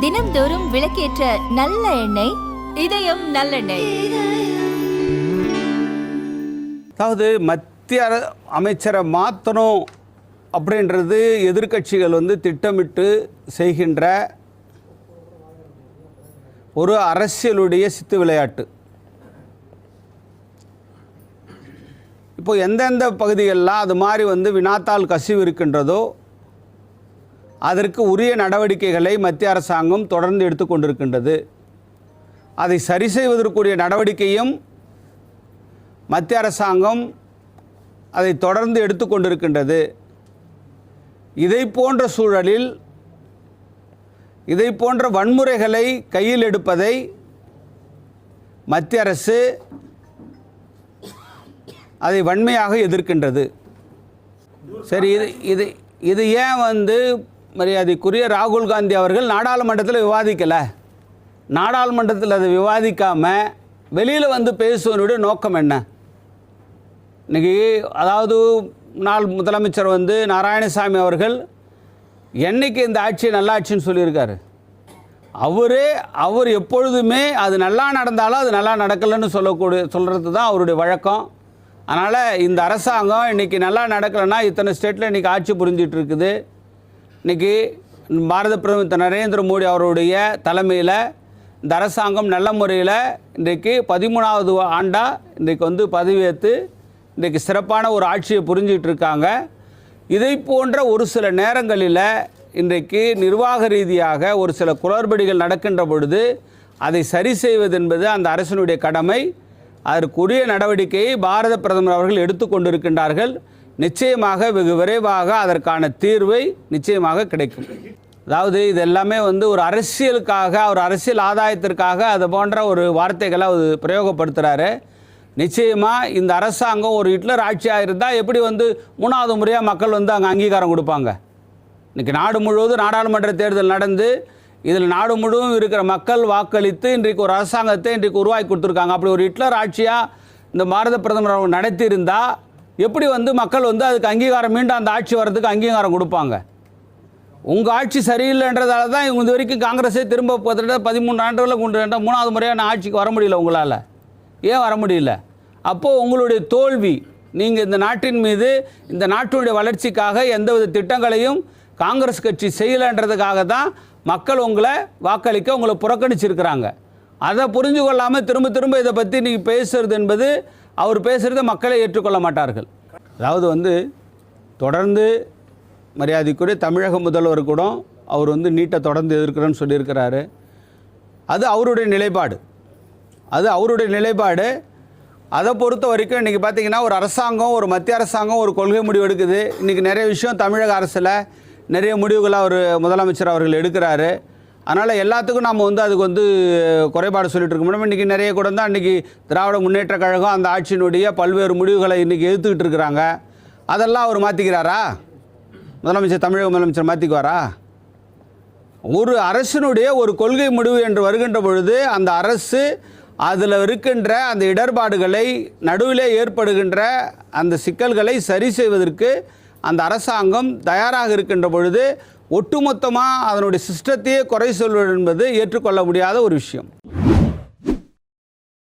தினம்தோறும் விளக்கேற்ற நல்ல எண்ணெய் இதயம் நல்லெண்ணெய். அதாவது மத்திய அமைச்சரை மாற்றணும் அப்படின்றது எதிர்க்கட்சிகள் திட்டமிட்டு செய்கின்ற ஒரு அரசியலுடைய சித்து விளையாட்டு. இப்போ எந்தெந்த பகுதிகளெலாம் அது மாதிரி வினாத்தால் கசிவு இருக்கின்றதோ அதற்கு உரிய நடவடிக்கைகளை மத்திய அரசாங்கம் தொடர்ந்து எடுத்துக்கொண்டிருக்கின்றது. அதை சரி செய்வதற்குரிய நடவடிக்கையும் மத்திய அரசாங்கம் அதை தொடர்ந்து எடுத்துக்கொண்டிருக்கின்றது. இதை போன்ற சூழலில் இதை போன்ற வன்முறைகளை கையில் எடுப்பதை மத்திய அரசு அதை வன்மையாக எதிர்க்கின்றது. சரி, இது ஏன் மரியாதைக்குரிய ராகுல் காந்தி அவர்கள் நாடாளுமன்றத்தில் விவாதிக்கலை? நாடாளுமன்றத்தில் அதை விவாதிக்காமல் வெளியில் பேசுவதனுடைய நோக்கம் என்ன? இன்றைக்கி அதாவது நாள் முதலமைச்சர் நாராயணசாமி அவர்கள் என்றைக்கு இந்த ஆட்சி நல்ல ஆட்சின்னு சொல்லியிருக்காரு. அவர் எப்பொழுதுமே அது நல்லா நடந்தாலும் அது நல்லா நடக்கலைன்னு சொல்கிறது தான் அவருடைய வழக்கம். அதனால் இந்த அரசாங்கம் இன்றைக்கி நல்லா நடக்கலைன்னா இத்தனை ஸ்டேட்டில் இன்றைக்கி ஆட்சி புரிஞ்சிட்டு இருக்குது. இன்றைக்கி பாரத பிரதமர் நரேந்திர மோடி அவருடைய தலைமையில் இந்த அரசாங்கம் நல்ல முறையில் இன்றைக்கு 13வது ஆண்டாக இன்றைக்கு பதவியேற்று இன்றைக்கு சிறப்பான ஒரு ஆட்சியை புரிஞ்சிட்டு இருக்காங்க. இதை போன்ற ஒரு சில நேரங்களில் இன்றைக்கு நிர்வாக ரீதியாக ஒரு சில குளறுபடிகள் நடக்கின்ற பொழுது அதை சரி செய்வது என்பது அந்த அரசினுடைய கடமை. அதற்குரிய நடவடிக்கையை பாரத பிரதமர் அவர்கள் எடுத்துக்கொண்டிருக்கின்றார்கள். நிச்சயமாக வெகு விரைவாக அதற்கான தீர்வை நிச்சயமாக கிடைக்கும். அதாவது இது எல்லாமே ஒரு அரசியலுக்காக, ஒரு அரசியல் ஆதாயத்திற்காக அது போன்ற ஒரு வார்த்தைகளை அவர் பிரயோகப்படுத்துகிறாரு. நிச்சயமாக இந்த அரசாங்கம் ஒரு ஹிட்லர் ஆட்சியாக இருந்தால் எப்படி 3வது முறையாக மக்கள் அங்கே அங்கீகாரம் கொடுப்பாங்க? இன்றைக்கி நாடு முழுவதும் நாடாளுமன்ற தேர்தல் நடந்து இதில் நாடு முழுவதும் இருக்கிற மக்கள் வாக்களித்து இன்றைக்கு ஒரு அரசாங்கத்தை இன்றைக்கு உருவாக்கி கொடுத்துருக்காங்க. அப்படி ஒரு ஹிட்லர் ஆட்சியாக இந்த பாரத பிரதமர் அவங்க நடத்தியிருந்தால் எப்படி மக்கள் அதுக்கு அங்கீகாரம், மீண்டும் அந்த ஆட்சி வர்றதுக்கு அங்கீகாரம் கொடுப்பாங்க? உங்கள் ஆட்சி சரியில்லைன்றதால தான் இவங்க இது வரைக்கும் காங்கிரஸே திரும்ப 13 ஆண்டுகளில் கொண்டு 3வது முறையான ஆட்சிக்கு வர முடியல. உங்களால் ஏன் வர முடியல? அப்போது உங்களுடைய தோல்வி, நீங்கள் இந்த நாட்டின் மீது, இந்த நாட்டினுடைய வளர்ச்சிக்காக எந்தவித திட்டங்களையும் காங்கிரஸ் கட்சி செய்யலைன்றதுக்காக தான் மக்கள் உங்களை வாக்களிக்க உங்களை புறக்கணிச்சிருக்கிறாங்க. அதை புரிஞ்சு கொள்ளாமல் திரும்ப திரும்ப இதை பற்றி நீங்கள் பேசுகிறது என்பது, அவர் பேசுகிறத மக்களை ஏற்றுக்கொள்ள மாட்டார்கள். அதாவது தொடர்ந்து மரியாதைக்குரிய தமிழக முதல்வர் கூட அவர் நீட்டை தொடர்ந்து எதிர்க்கிறேன்னு சொல்லியிருக்கிறாரு. அது அவருடைய நிலைப்பாடு. அதை பொறுத்த வரைக்கும் இன்றைக்கி பார்த்திங்கன்னா ஒரு அரசாங்கம், ஒரு மத்திய அரசாங்கம் ஒரு கொள்கை முடிவு எடுக்குது. இன்றைக்கி நிறைய விஷயம் தமிழக அரசில் நிறைய முடிவுகளை அவர் முதலமைச்சர் அவர்கள் எடுக்கிறாரு. அதனால் எல்லாத்துக்கும் நம்ம அதுக்கு குறைபாடு சொல்லிட்டு இருக்க முடியும். இன்றைக்கி நிறைய கூட தான் இன்றைக்கி திராவிட முன்னேற்ற கழகம் அந்த ஆட்சியினுடைய பல்வேறு முடிவுகளை இன்றைக்கி எதிர்த்துக்கிட்டு இருக்கிறாங்க. அதெல்லாம் அவர் மாற்றிக்கிறாரா? தமிழக முதலமைச்சர் மாற்றிக்குவாரா? ஒரு அரசினுடைய ஒரு கொள்கை முடிவு என்று வருகின்ற பொழுது அந்த அரசு அதில் இருக்கின்ற அந்த இடர்பாடுகளை, நடுவிலே ஏற்படுகின்ற அந்த சிக்கல்களை சரி செய்வதற்கு அந்த அரசாங்கம் தயாராக இருக்கின்ற பொழுது ஒட்டுமொத்தமாக அதனுடைய சிஸ்டத்தையே குறை சொல்வது என்பது ஏற்றுக்கொள்ள முடியாத ஒரு விஷயம்.